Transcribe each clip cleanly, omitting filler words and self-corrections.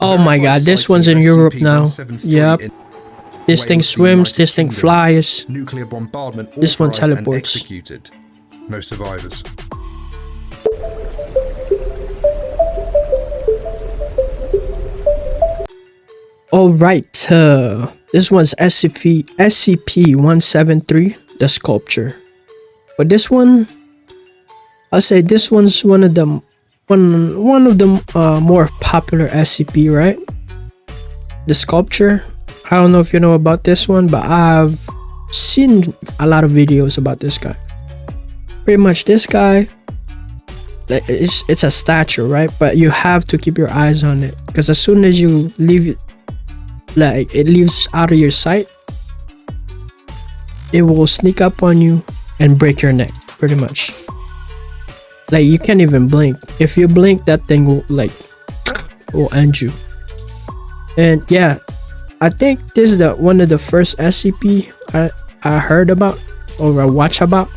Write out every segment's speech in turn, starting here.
Oh my god, this one's in Europe now. Yep. This thing swims, this thing flies. Nuclear bombardment this one authorized and teleports. executed. No survivors. Alright, this one's SCP-173, the sculpture. But this one, I'll say this one's one of the more popular SCP, right? The sculpture. I don't know if you know about this one, but I've seen a lot of videos about this guy. Pretty much this guy, like it's a statue, right? But you have to keep your eyes on it, because as soon as you leave it, like it leaves out of your sight, it will sneak up on you and break your neck, pretty much. Like you can't even blink. If you blink, that thing will will end you. And yeah, I think this is one of the first SCP I heard about or I watched about.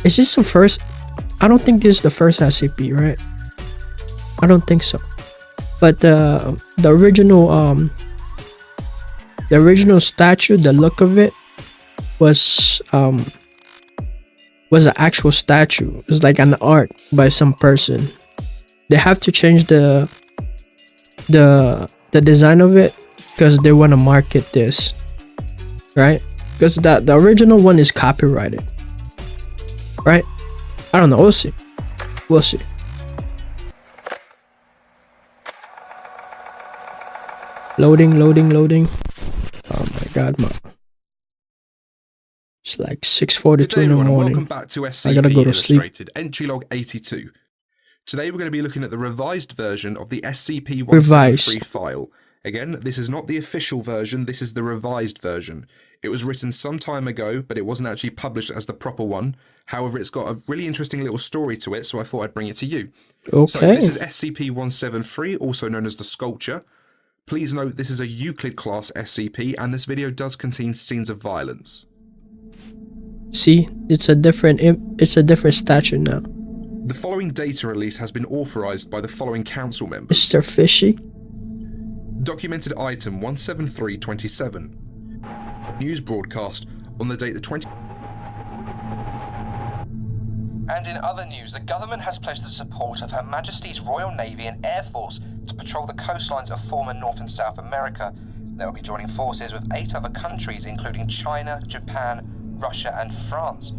Is this the first? I don't think this is the first SCP, right? I don't think so. But the original statue, the look of it was an actual statue. It was like an art by some person. They have to change the design of it because they want to market this, right? Because the original one is copyrighted, right? I don't know. We'll see. We'll see. Loading. Oh my god, man. It's like 6:42 in the morning. Welcome back to SCP I gotta go to sleep. Entry log 82. Today we're going to be looking at the revised version of the SCP-173 file. Again, this is not the official version, this is the revised version. It was written some time ago, but it wasn't actually published as the proper one. However, it's got a really interesting little story to it, so I thought I'd bring it to you. Okay. So this is SCP-173, also known as the Sculpture. Please note this is a Euclid class SCP, and this video does contain scenes of violence. See, it's a different statue now. The following data release has been authorized by the following council members. Mr. Fishy. Documented item 17327. News broadcast on the date the 20. And in other news, the government has pledged the support of Her Majesty's Royal Navy and Air Force to patrol the coastlines of former North and South America. They will be joining forces with 8 other countries, including China, Japan, Russia and France.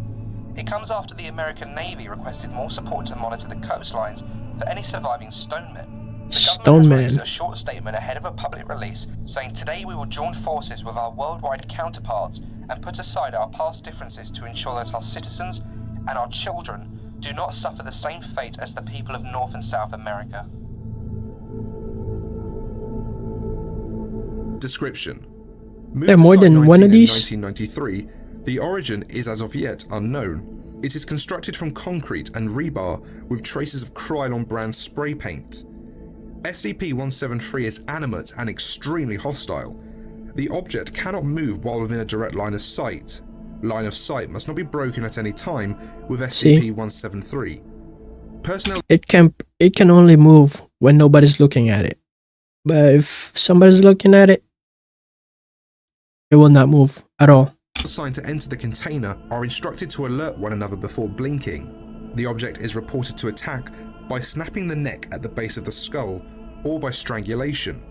It comes after the American Navy requested more support to monitor the coastlines for any surviving stonemen. The government has released a short statement ahead of a public release saying, "Today we will join forces with our worldwide counterparts and put aside our past differences to ensure that our citizens and our children do not suffer the same fate as the people of North and South America." Description. There are more than one of these? 1993, the origin is as of yet unknown. It is constructed from concrete and rebar with traces of Krylon brand spray paint. SCP-173 is animate and extremely hostile. The object cannot move while within a direct line of sight. Line of sight must not be broken at any time with SCP-173. Personnel. It can only move when nobody's looking at it. But if somebody's looking at it, it will not move at all. Assigned to enter the container are instructed to alert one another before blinking. The object is reported to attack by snapping the neck at the base of the skull or by strangulation.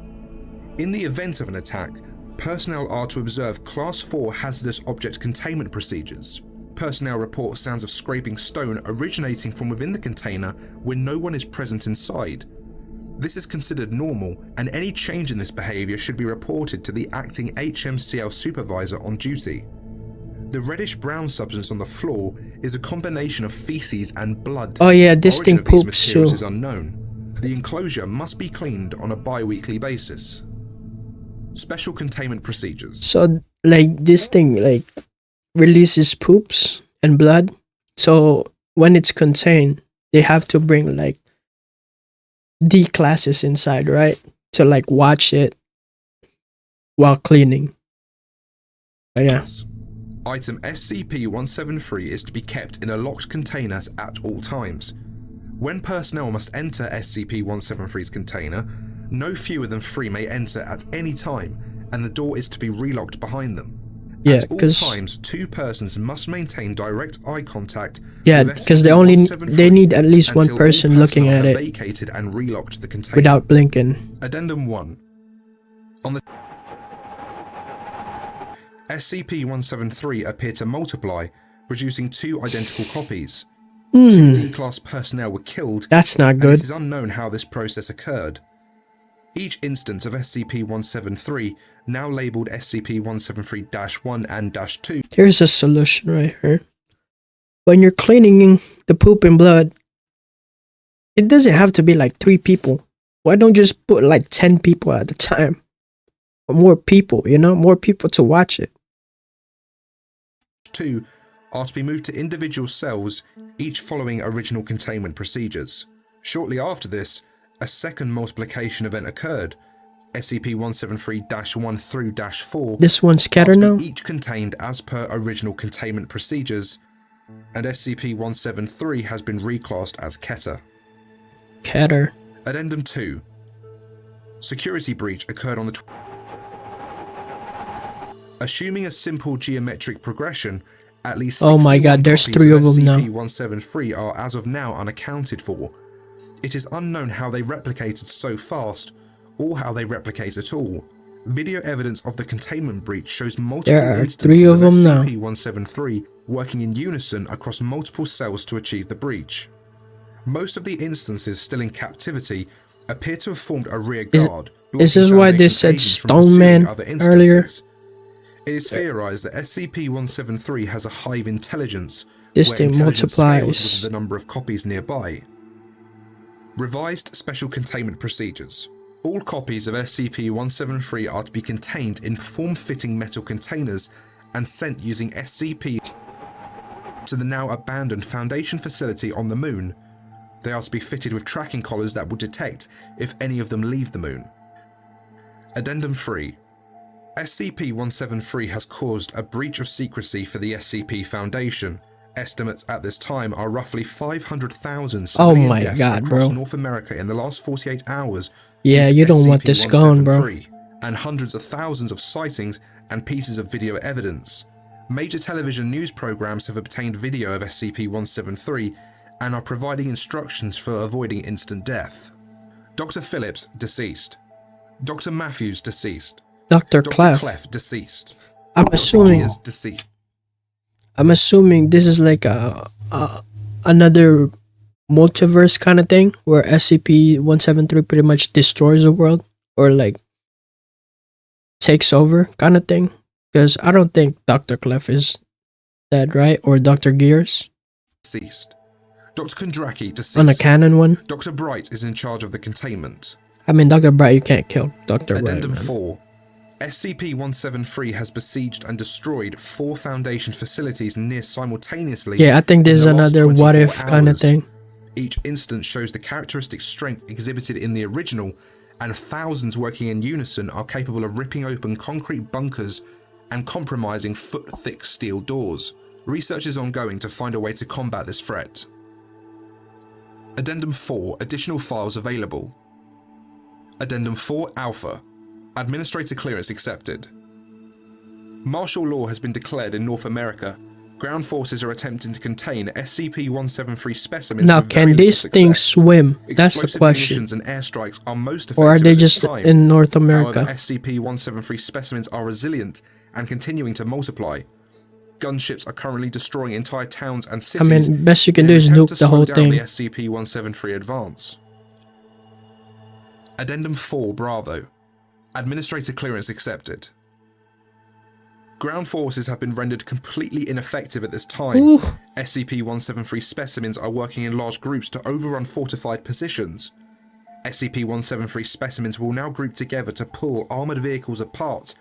In the event of an attack, personnel are to observe Class 4 hazardous object containment procedures. Personnel report sounds of scraping stone originating from within the container when no one is present inside. This is considered normal, and any change in this behaviour should be reported to the acting HMCL supervisor on duty. The reddish-brown substance on the floor is a combination of feces and blood. Oh yeah, this Origin thing of these poops materials too. is unknown. The enclosure must be cleaned on a bi-weekly basis. Special containment procedures. So like this thing like releases poops and blood. So when it's contained, they have to bring like D classes inside, right? To like watch it while cleaning. But yeah. Item SCP-173 is to be kept in a locked container at all times. When personnel must enter SCP-173's container, No fewer than 3 may enter at any time, and the door is to be relocked behind them. Yeah, At all because times, 2 persons must maintain direct eye contact. yeah, with because they need at least one until all person looking personnel at have it vacated and relocked the container. without blinking. Addendum 1. On the SCP-173 appear to multiply, producing 2 identical copies. 2 D-Class personnel were killed, That's not and good. it is unknown how this process occurred. Each instance of SCP-173, now labelled SCP-173-1 and -2, Here's a solution right here. When you're cleaning the poop and blood, it doesn't have to be like 3 people. Why don't you just put like 10 people at a time? Or more people, you know? More people to watch it. 2 are to be moved to individual cells, each following original containment procedures. Shortly after this, a second multiplication event occurred. SCP-173-1 through -4 This one's scatter are to now? be each contained as per original containment procedures, and SCP-173 has been reclassed as Keter. Catter. Addendum 2. Security breach occurred on the Assuming a simple geometric progression, at least Oh my god, 61 there's copies 3 of them now. SCP-173 are as of now unaccounted for. It is unknown how they replicated so fast, or how they replicate at all. Video evidence of the containment breach shows multiple There are instances 3 of them now. SCP-173 working in unison across multiple cells to achieve the breach. Most of the instances still in captivity appear to have formed a rear guard. Is this blocking why they Foundation said agents from Stone pursuing Man other earlier? instances. It is theorized that SCP-173 has a hive intelligence, This where thing intelligence scales multiplies. with the number of copies nearby. Revised Special Containment Procedures. All copies of SCP-173 are to be contained in form-fitting metal containers and sent using SCP to the now abandoned Foundation facility on the Moon. They are to be fitted with tracking collars that will detect if any of them leave the Moon. Addendum 3. SCP-173 has caused a breach of secrecy for the SCP Foundation. Estimates at this time are roughly 500,000 Oh civilian my deaths god, across bro. North America in the last 48 hours. Yeah, due to you don't want this gone, bro. SCP-173, and hundreds of thousands of sightings and pieces of video evidence. Major television news programs have obtained video of SCP-173 and are providing instructions for avoiding instant death. Dr. Phillips, deceased. Dr. Matthews, deceased. Dr. Dr. Clef. Clef, deceased. I'm Dr. assuming Gears, deceased. this is like another multiverse kind of thing where SCP-173 pretty much destroys the world or like takes over kind of thing. Because I don't think Dr. Clef is dead, right? Or Dr. Gears Deceased. Dr. Kondraki, deceased. on a canon one. Dr. Bright is in charge of the containment. I mean, Dr. Bright, you can't kill Dr. Bright. Addendum Man. 4. SCP-173 has besieged and destroyed 4 Foundation facilities near simultaneously. Yeah, I think this is in the last another what 24 if kind of hours. thing. Each instance shows the characteristic strength exhibited in the original, and thousands working in unison are capable of ripping open concrete bunkers and compromising foot-thick steel doors. Research is ongoing to find a way to combat this threat. Addendum 4. Additional files available. Addendum 4 Alpha. Administrator clearance accepted. Martial law has been declared in North America. Ground forces are attempting to contain SCP-173 specimens. Now, with very can little these things success. swim? That's the Explosive question. munitions and airstrikes are most Or are effective they at this just time. in North America? However, SCP-173 specimens are resilient and continuing to multiply. Gunships are currently destroying entire towns and I cities. mean, best you can in do an is attempt nuke to the slow whole down thing. the SCP-173 advance. Addendum 4 Bravo. Administrator clearance accepted. Ground forces have been rendered completely ineffective at this time. Ooh. SCP-173 specimens are working in large groups to overrun fortified positions. SCP-173 specimens will now group together to pull armored vehicles apart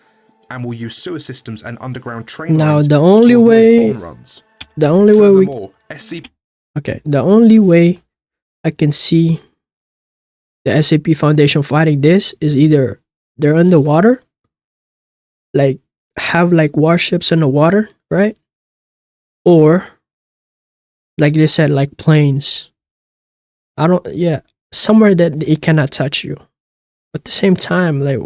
and will use sewer systems and underground train Now, lines the to only avoid way- bomb runs. The only way we Furthermore, the only way I can see the SCP Foundation fighting this is either they're underwater, like have like warships in the water, right? Or like they said, like planes. Somewhere that it cannot touch you. At the same time, like,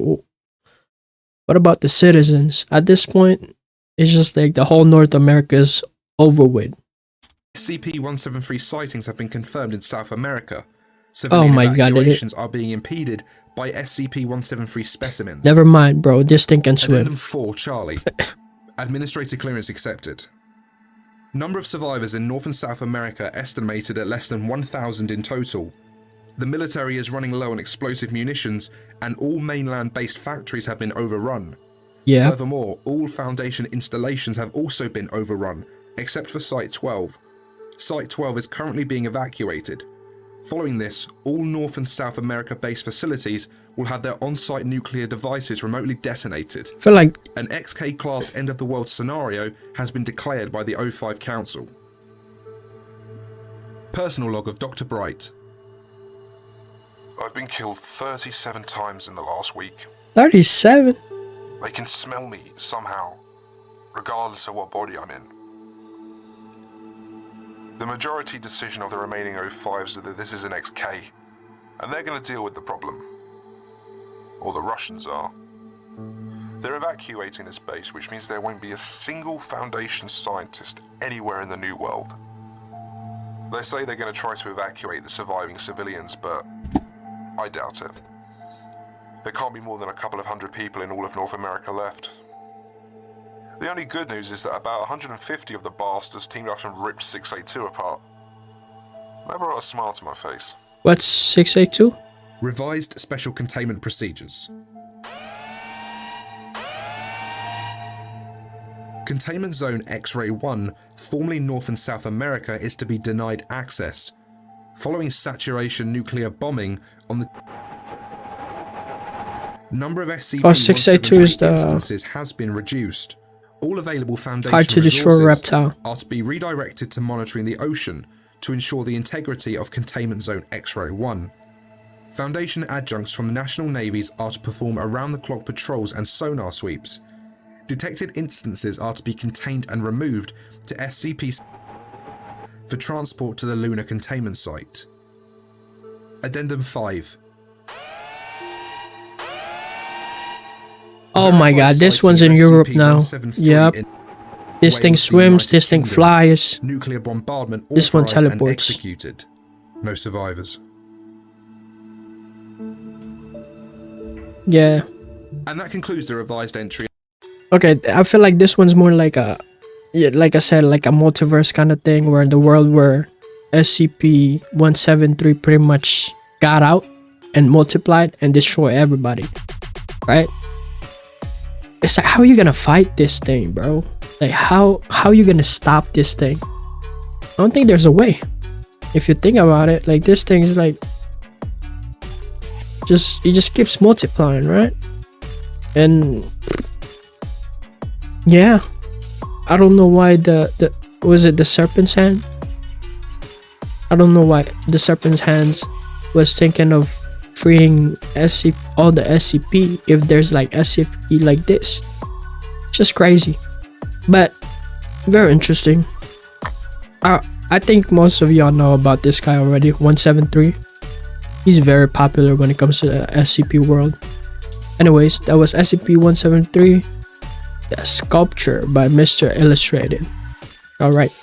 what about the citizens? At this point, it's just like the whole North America is over with. SCP-173 sightings have been confirmed in South America. Oh Civilian my god, evacuations are being impeded by SCP-173 specimens. never mind, bro. This thing can swim. Addendum 4 Charlie. Administrator clearance accepted. Number of survivors in North and South America estimated at less than 1,000 in total. The military is running low on explosive munitions, and all mainland-based factories have been overrun. Yeah. Furthermore, all Foundation installations have also been overrun, except for Site 12. Site 12 is currently being evacuated. Following this, all North and South America-based facilities will have their on-site nuclear devices remotely detonated. I feel like An XK-class end-of-the-world scenario has been declared by the O5 Council. Personal log of Dr. Bright. I've been killed 37 times in the last week. 37. They can smell me somehow, regardless of what body I'm in. The majority decision of the remaining O5s is that this is an XK, and they're going to deal with the problem. Or the Russians are. They're evacuating this base, which means there won't be a single Foundation scientist anywhere in the New World. They say they're going to try to evacuate the surviving civilians, but I doubt it. There can't be more than a couple of hundred people in all of North America left. The only good news is that about 150 of the bastards teamed up and ripped 682 apart. That brought a smile to my face. What's 682? Revised Special Containment Procedures. Containment Zone X-Ray 1, formerly North and South America, is to be denied access, following saturation nuclear bombing on the number of SCP-173 is the instances has been reduced. All available Foundation hard to destroy resources reptile. are to be redirected to monitoring the ocean to ensure the integrity of Containment Zone X-Ray 1. Foundation adjuncts from the National Navies are to perform around-the-clock patrols and sonar sweeps. Detected instances are to be contained and removed to SCP for transport to the Lunar Containment Site. Addendum 5. Oh my god, this one's in Europe now. Yep. This thing swims, this thing flies. Nuclear bombardment This one authorized and teleports. executed. No survivors. Yeah. And that concludes the revised entry. Okay, I feel like this one's more like a, yeah, like I said, like a multiverse kind of thing, where the world where SCP-173 pretty much got out and multiplied and destroyed everybody, right? It's like, how are you gonna fight this thing, bro? Like, how are you gonna stop this thing? I don't think there's a way. If you think about it, like, this thing's like, it just keeps multiplying, right? And yeah, I don't know why was it the serpent's hand? I don't know why the serpent's hands was thinking of freeing all the SCP if there's like SCP like this. Just crazy, but very interesting. I think most of y'all know about this guy already. 173. He's very popular when it comes to the SCP world. Anyways, that was SCP-173, the sculpture by Mr. Illustrated. Alright.